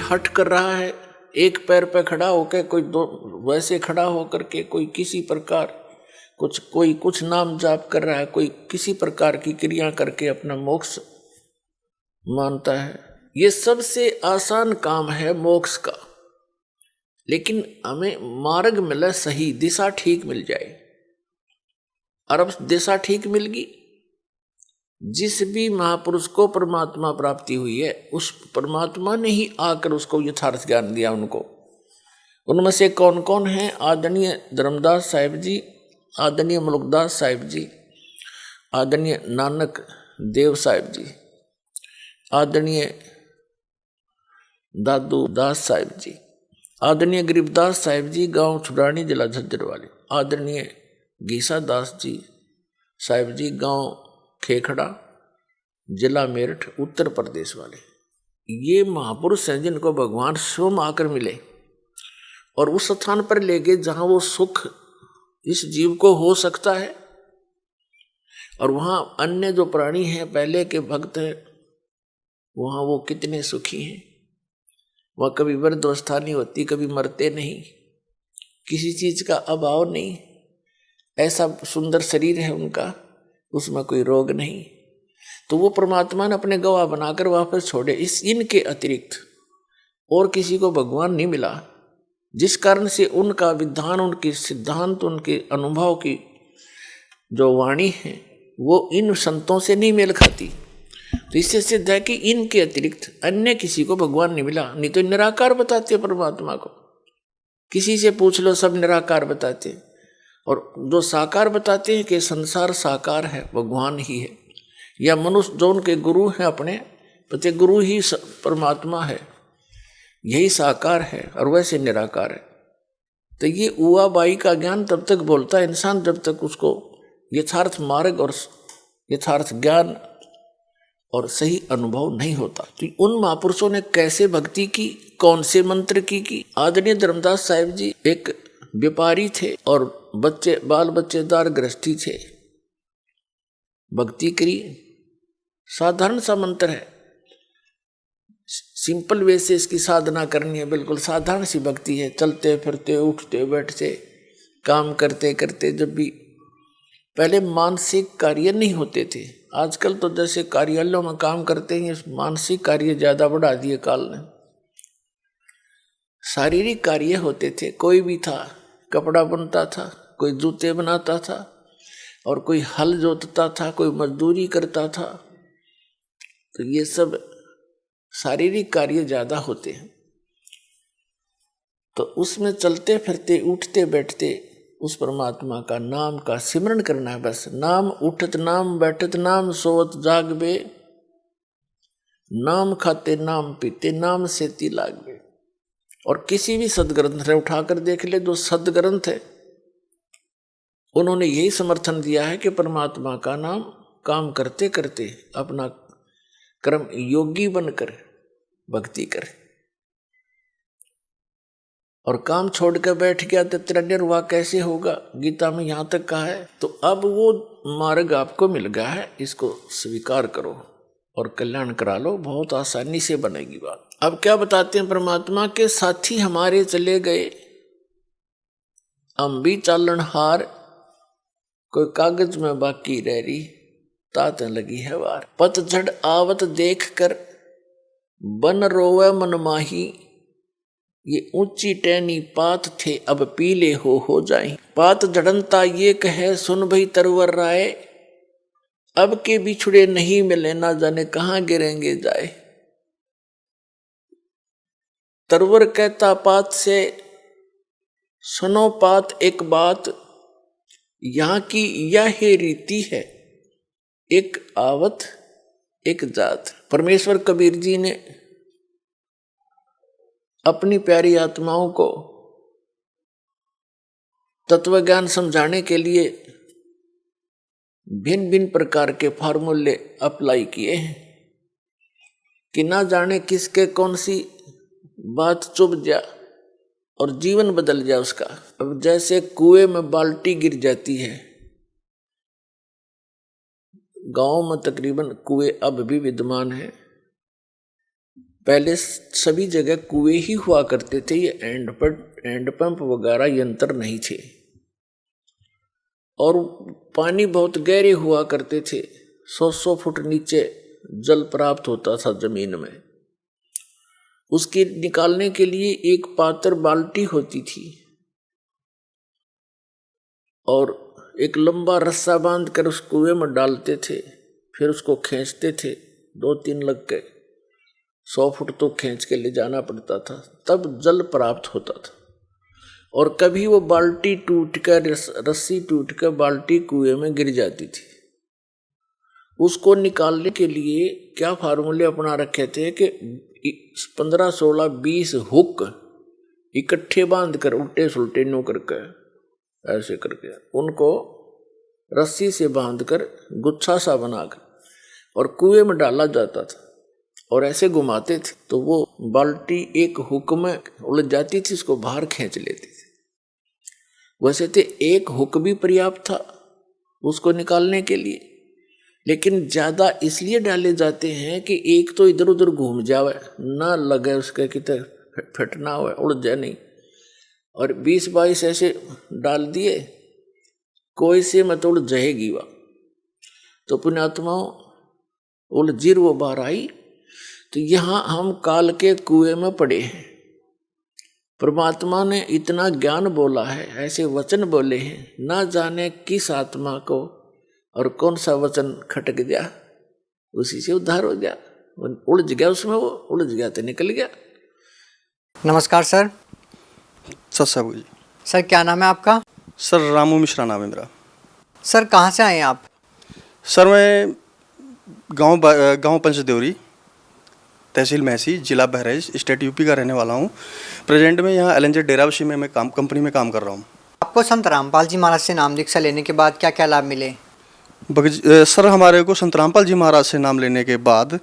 हट कर रहा है, एक पैर पे खड़ा होकर, कोई दो वैसे खड़ा होकर के, कोई किसी प्रकार कोई कुछ नाम जाप कर रहा है, कोई किसी प्रकार की क्रिया करके अपना मोक्ष मानता है। ये सबसे आसान काम है मोक्ष का, लेकिन हमें मार्ग मिले, सही दिशा ठीक मिल जाए। और अब दिशा ठीक मिल गई, जिस भी महापुरुष को परमात्मा प्राप्ति हुई है, उस परमात्मा ने ही आकर उसको यथार्थ ज्ञान दिया उनको। उनमें से कौन कौन है? आदरणीय धर्मदास साहिब जी, आदरणीय मुल्कदास साहिब जी, आदरणीय नानक देव साहिब जी, आदरणीय दादू दास साहिब जी, आदरणीय गरीबदास साहिब जी, गांव छुड़ानी, जिला झज्जर वाले, आदरणीय गीसा दास जी साहिब जी, गांव खेखड़ा, जिला मेरठ, उत्तर प्रदेश वाले। ये महापुरुष हैं जिनको भगवान स्वयं आकर मिले और उस स्थान पर ले गए जहां वो सुख इस जीव को हो सकता है। और वहां अन्य जो प्राणी हैं, पहले के भक्त हैं, वहां वो कितने सुखी हैं। वह कभी वृद्धावस्था नहीं होती, कभी मरते नहीं, किसी चीज का अभाव नहीं, ऐसा सुंदर शरीर है उनका, उसमें कोई रोग नहीं। तो वो परमात्मा ने अपने गवाह बनाकर वापस छोड़े। इनके अतिरिक्त और किसी को भगवान नहीं मिला, जिस कारण से उनका विधान, उनके सिद्धांत, उनके अनुभव की जो वाणी है वो इन संतों से नहीं मेल खाती। तो इससे सिद्ध है कि इनके अतिरिक्त अन्य किसी को भगवान नहीं मिला। नहीं तो निराकार बताते परमात्मा को, किसी से पूछ लो सब निराकार बताते। और जो साकार बताते हैं कि संसार साकार है, भगवान ही है, या मनुष्य जो उनके गुरु हैं, अपने पति गुरु ही परमात्मा है, यही साकार है और वैसे निराकार है। तो ये उआ बाई का ज्ञान तब तक बोलता है इंसान जब तक उसको यथार्थ मार्ग और यथार्थ ज्ञान और सही अनुभव नहीं होता। तो उन महापुरुषों ने कैसे भक्ति की, कौन से मंत्र की? आदरणीय धर्मदास साहिब जी एक व्यापारी थे और बाल बच्चेदार गृहस्थी थे। भक्ति करी, साधारण सा मंत्र है, सिंपल वे से इसकी साधना करनी है, बिल्कुल साधारण सी भक्ति है। चलते फिरते, उठते बैठते, काम करते करते, जब भी पहले मानसिक कार्य नहीं होते थे, आजकल तो जैसे कार्यालयों में काम करते हैं, मानसिक कार्य ज्यादा बढ़ा दिए काल ने। शारीरिक कार्य होते थे, कोई भी था, कपड़ा बुनता था, कोई जूते बनाता था, और कोई हल जोतता था, कोई मजदूरी करता था। तो ये सब शारीरिक कार्य ज्यादा होते हैं। तो उसमें चलते फिरते, उठते बैठते उस परमात्मा का नाम का सिमरण करना है बस। नाम उठत नाम बैठत नाम सोवत जागबे, नाम खाते नाम पीते नाम सेती लागबे। और किसी भी सदग्रंथ ने उठाकर देख ले, जो सदग्रंथ है उन्होंने यही समर्थन दिया है कि परमात्मा का नाम काम करते करते अपना कर्म योगी बनकर भक्ति करे। और काम छोड़कर बैठ गया तो तेरा निर्वाह कैसे होगा, गीता में यहां तक कहा है। तो अब वो मार्ग आपको मिल गया है, इसको स्वीकार करो और कल्याण करा लो, बहुत आसानी से बनेगी बात। अब क्या बताते हैं परमात्मा के साथी हमारे चले गए, हम भी चालन हार, कोई कागज में बाकी रह रही, तात लगी है वार। पतझड़ आवत देख कर बन रोवे मन माही, ये ऊंची टहनी पात थे अब पीले हो जाए। पात झड़नता ये कहे सुन भई तरवर राय, अब के बिछुड़े नहीं मिले ना जाने कहां गिरेंगे जाए। तरवर कहता पात से, सुनो पात एक बात, यहां की यह रीति है, एक आवत एक जात। परमेश्वर कबीर जी ने अपनी प्यारी आत्माओं को तत्व ज्ञान समझाने के लिए भिन्न भिन्न प्रकार के फार्मूले अप्लाई किए हैं कि ना जाने किसके कौन सी बात चुभ जा और जीवन बदल जाए उसका। अब जैसे कुएं में बाल्टी गिर जाती है, गांव में तकरीबन कुएं अब भी विद्यमान है, पहले सभी जगह कुएं ही हुआ करते थे, ये हैंड पंप वगैरह यंत्र नहीं थे। और पानी बहुत गहरे हुआ करते थे, 100 फुट नीचे जल प्राप्त होता था जमीन में। उसके निकालने के लिए एक पात्र बाल्टी होती थी और एक लंबा रस्सा बांधकर उस कुएं में डालते थे, फिर उसको खींचते थे, 2-3 लग के 100 फुट तो खींच के ले जाना पड़ता था, तब जल प्राप्त होता था। और कभी वो बाल्टी टूट कर, रस्सी टूट कर बाल्टी कुएं में गिर जाती थी। उसको निकालने के लिए क्या फार्मूले अपना रखे थे कि 15, 16, 20 हुक इकट्ठे बांध कर उल्टे सुलटे नो करके ऐसे करके उनको रस्सी से बांधकर गुच्छा सा बनाकर और कुएं में डाला जाता था और ऐसे घुमाते थे तो वो बाल्टी एक हुक में उलझ जाती थी, उसको बाहर खींच लेती थी। वैसे तो एक हुक भी पर्याप्त था उसको निकालने के लिए, लेकिन ज्यादा इसलिए डाले जाते हैं कि एक तो इधर उधर घूम जावे, ना लगे उसके कितने फटना हो, उड़ जाए नहीं। और 20-22 ऐसे डाल दिए, कोई से मत उड़ जाएगी वह तो पुण्यात्माओं उलझीर वो बाहर आई। तो यहाँ हम काल के कुएं में पड़े हैं। परमात्मा ने इतना ज्ञान बोला है, ऐसे वचन बोले हैं, ना जाने किस आत्मा को और कौन सा वचन खटक गया, उसी से उद्धार हो गया। उलझ गया उसमें, वो उलझ गया तो निकल गया। नमस्कार सर। सत्साबू जी। सर क्या नाम है आपका? सर रामू मिश्रा नाम है मेरा। सर कहाँ से आए हैं आप? सर मैं गांव पंचदेवरी, तहसील महसी, जिला बहराइच, स्टेट यूपी का रहने वाला हूँ। प्रेजेंट में यहाँ LNZ डेराबस्सी में मैं कंपनी में काम कर रहा हूँ। आपको संत रामपाल जी महाराज से नाम दीक्षा लेने के बाद क्या क्या लाभ मिले? सर हमारे को संत रामपाल जी महाराज से नाम लेने के बाद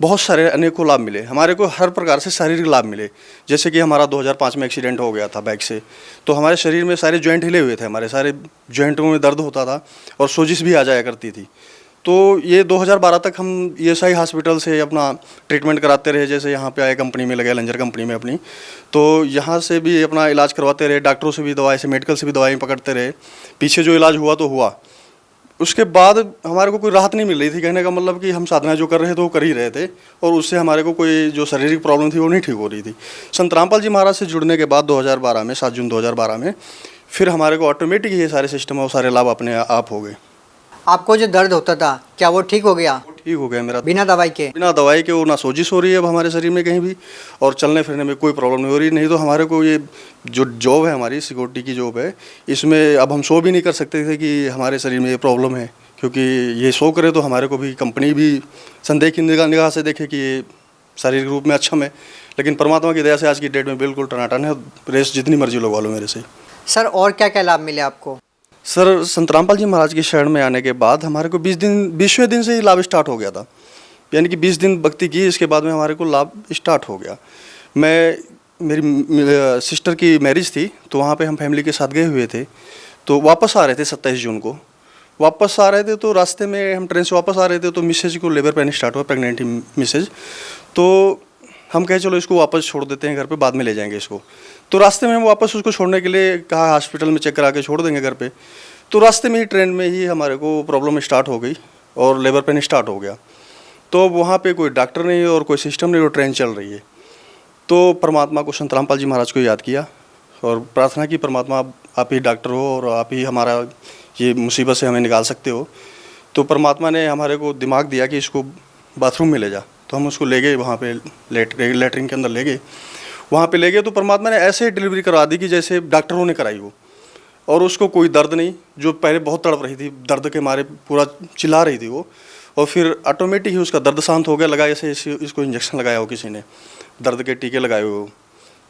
बहुत सारे अनेकों लाभ मिले। हमारे को हर प्रकार से शारीरिक लाभ मिले। जैसे कि हमारा 2005 में एक्सीडेंट हो गया था बाइक से, तो हमारे शरीर में सारे जॉइंट हिले हुए थे, हमारे सारे जॉइंटों में दर्द होता था और सोजिश भी आ जाया करती थी। तो ये 2012 तक हम ESI हॉस्पिटल से अपना ट्रीटमेंट कराते रहे। जैसे यहाँ पे आए कंपनी में लगे, LNZ कंपनी में अपनी, तो यहाँ से भी अपना इलाज करवाते रहे, डॉक्टरों से भी दवाई से, मेडिकल से भी दवाई पकड़ते रहे। पीछे जो इलाज हुआ तो हुआ, उसके बाद हमारे को कोई राहत नहीं मिल रही थी। कहने का मतलब कि हम साधना जो कर रहे थे वो कर ही रहे थे और उससे हमारे को कोई जो शारीरिक प्रॉब्लम थी वो नहीं ठीक हो रही थी। संत रामपाल जी महाराज से जुड़ने के बाद 2012 में 7 जून 2012 में फिर हमारे को ऑटोमेटिक ये सारे सिस्टम और सारे लाभ अपने आप हो गए। आपको जो दर्द होता था क्या वो ठीक हो गया? ठीक हो गया मेरा, बिना दवाई के? बिना दवाई के। वो ना सोजिश हो रही है अब हमारे शरीर में कहीं भी, और चलने फिरने में कोई प्रॉब्लम नहीं हो रही। नहीं तो हमारे को ये जो जॉब है, हमारी सिक्योरिटी की जॉब है, इसमें अब हम शो भी नहीं कर सकते थे कि हमारे शरीर में ये प्रॉब्लम है, क्योंकि ये शो करे तो हमारे को भी कंपनी भी संदेह की निगाह से देखे कि ये शारीरिक रूप में अक्षम है। लेकिन परमात्मा की दया से आज की डेट में बिल्कुल टनाटन है, रेस जितनी मर्जी लोग वालों मेरे से। सर और क्या क्या लाभ मिले आपको? सर संत रामपाल जी महाराज की शरण में आने के बाद हमारे को 20वें दिन से ही लाभ स्टार्ट हो गया था। यानी कि 20 दिन भक्ति की, इसके बाद में हमारे को लाभ स्टार्ट हो गया। मेरी सिस्टर की मैरिज थी, तो वहाँ पे हम फैमिली के साथ गए हुए थे। तो वापस आ रहे थे 27 जून को, वापस आ रहे थे, तो रास्ते में हम ट्रेन से वापस आ रहे थे तो मिसेज को लेबर पेन स्टार्ट हुआ, प्रेगनेंट थी मिसेज। तो हम कहे चलो इसको वापस छोड़ देते हैं घर पे, बाद में ले जाएंगे इसको। तो रास्ते में हम वापस उसको छोड़ने के लिए कहा हॉस्पिटल में चेक करा के छोड़ देंगे घर पे। तो रास्ते में ही ट्रेन में ही हमारे को प्रॉब्लम स्टार्ट हो गई और लेबर पेन स्टार्ट हो गया। तो वहाँ पे कोई डॉक्टर नहीं और कोई सिस्टम नहीं, वो ट्रेन चल रही है। तो परमात्मा को, संत रामपाल जी महाराज को याद किया और प्रार्थना की, परमात्मा आप ही डॉक्टर हो और आप ही हमारा ये मुसीबत से हमें निकाल सकते हो। तो परमात्मा ने हमारे को दिमाग दिया कि इसको बाथरूम में ले जा। तो हम उसको ले गए वहाँ पे, लेटरिन के अंदर ले गए। वहाँ पे ले गए तो परमात्मा ने ऐसे डिलीवरी करवा दी कि जैसे डॉक्टरों ने कराई हो, और उसको कोई दर्द नहीं। जो पहले बहुत तड़प रही थी, दर्द के मारे पूरा चिल्ला रही थी वो, और फिर ऑटोमेटिक ही उसका दर्द शांत हो गया। लगा जैसे इसको इंजेक्शन लगाया हो किसी ने, दर्द के टीके लगाए हो।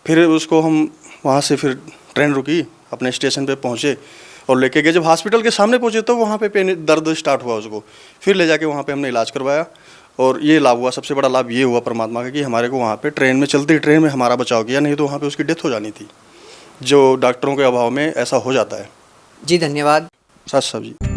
फिर उसको हम वहाँ से फिर ट्रेन रुकी, अपने स्टेशन पे पहुँचे और लेके गए। जब हॉस्पिटल के सामने पहुँचे तो वहाँ पे दर्द स्टार्ट हुआ उसको, फिर ले जाके वहाँ पे हमने इलाज करवाया और ये लाभ हुआ। सबसे बड़ा लाभ ये हुआ परमात्मा का कि हमारे को वहाँ पे ट्रेन में, चलती ट्रेन में हमारा बचाव किया, नहीं तो वहाँ पे उसकी डेथ हो जानी थी, जो डॉक्टरों के अभाव में ऐसा हो जाता है। जी धन्यवाद। साहब जी।